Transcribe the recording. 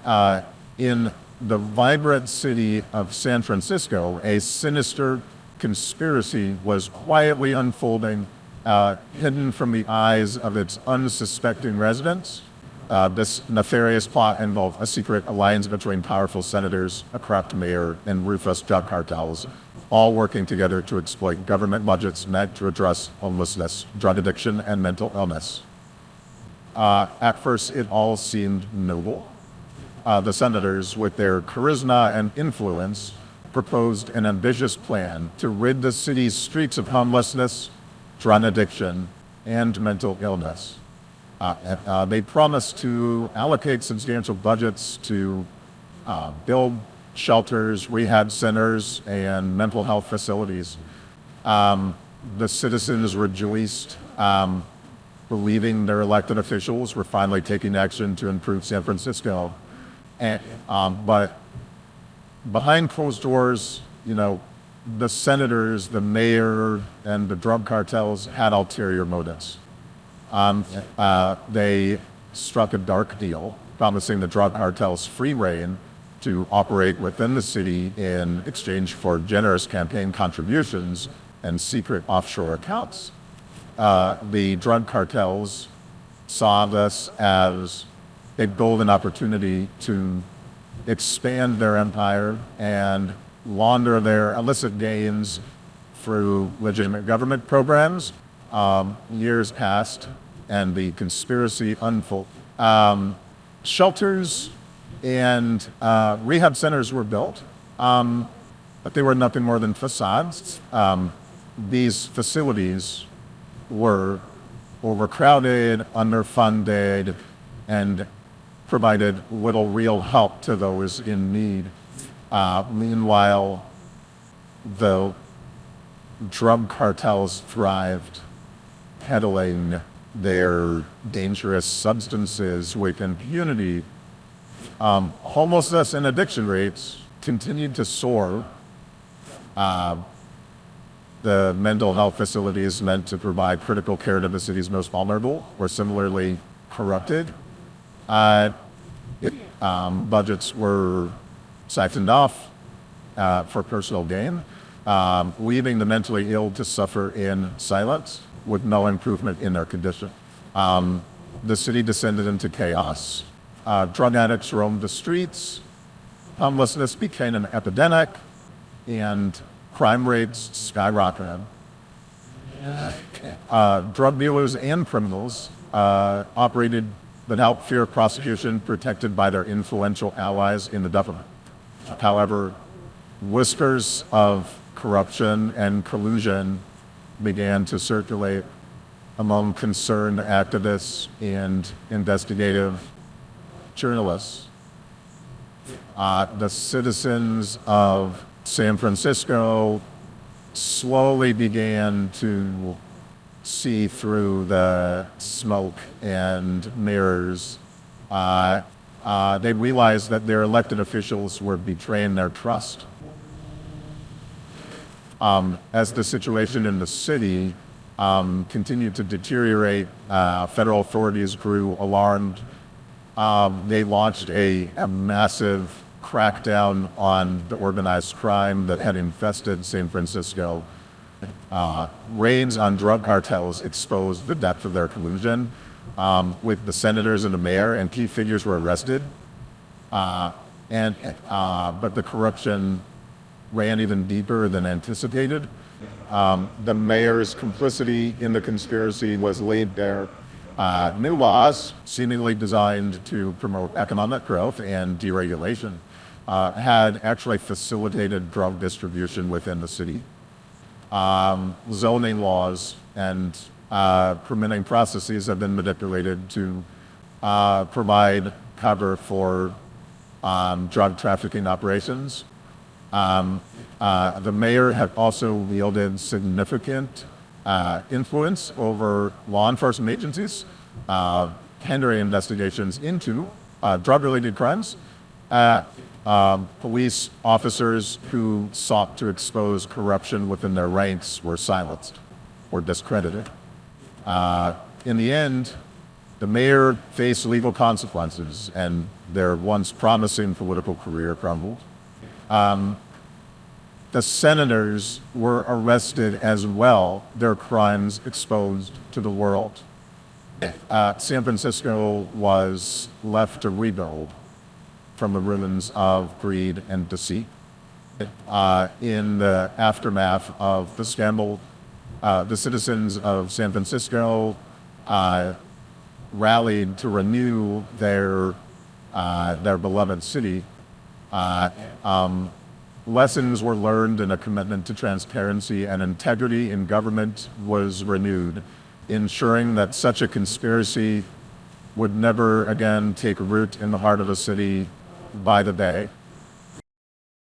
In the vibrant city of San Francisco, a sinister conspiracy was quietly unfolding, hidden from the eyes of its unsuspecting residents. This nefarious plot involved a secret alliance between powerful senators, a corrupt mayor, and ruthless drug cartels, all working together to exploit government budgets meant to address homelessness, drug addiction, and mental illness. At first, it all seemed noble. The senators, with their charisma and influence, proposed an ambitious plan to rid the city's streets of homelessness, drug addiction, and mental illness. They promised to allocate substantial budgets to build shelters, rehab centers, and mental health facilities. The citizens rejoiced, believing their elected officials were finally taking action to improve San Francisco. But behind closed doors, the senators, the mayor, and the drug cartels had ulterior motives. They struck a dark deal, promising the drug cartels free rein to operate within the city in exchange for generous campaign contributions and secret offshore accounts. The drug cartels saw this as a golden opportunity to expand their empire and launder their illicit gains through legitimate government programs. Years passed, and the conspiracy unfolded. Shelters and rehab centers were built, but they were nothing more than facades. These facilities were overcrowded, underfunded, and provided little real help to those in need. Meanwhile, the drug cartels thrived, peddling their dangerous substances within community. Homelessness and addiction rates continued to soar. The mental health facilities meant to provide critical care to the city's most vulnerable were similarly corrupted. Budgets were siphoned off for personal gain, leaving the mentally ill to suffer in silence with no improvement in their condition. The city descended into chaos. Drug addicts roamed the streets, homelessness became an epidemic, and crime rates skyrocketed. Drug dealers and criminals operated without fear of prosecution, protected by their influential allies in the government. However, whispers of corruption and collusion began to circulate among concerned activists and investigative journalists. The citizens of San Francisco slowly began to see through the smoke and mirrors. They realized that their elected officials were betraying their trust. As the situation in the city continued to deteriorate, federal authorities grew alarmed. They launched a massive crackdown on the organized crime that had infested San Francisco. Raids on drug cartels exposed the depth of their collusion, with the senators and the mayor and key figures were arrested. But the corruption ran even deeper than anticipated. The mayor's complicity in the conspiracy was laid bare. New laws, seemingly designed to promote economic growth and deregulation, had actually facilitated drug distribution within the city. Zoning laws and permitting processes have been manipulated to provide cover for drug trafficking operations. The mayor had also wielded significant influence over law enforcement agencies, hindering investigations into drug-related crimes. Police officers who sought to expose corruption within their ranks were silenced or discredited. In the end, the mayor faced legal consequences, and their once promising political career crumbled. The senators were arrested as well, their crimes exposed to the world. San Francisco was left to rebuild from the ruins of greed and deceit. In the aftermath of the scandal, the citizens of San Francisco rallied to renew their beloved city. Lessons were learned, and a commitment to transparency and integrity in government was renewed, ensuring that such a conspiracy would never again take root in the heart of the city by the day.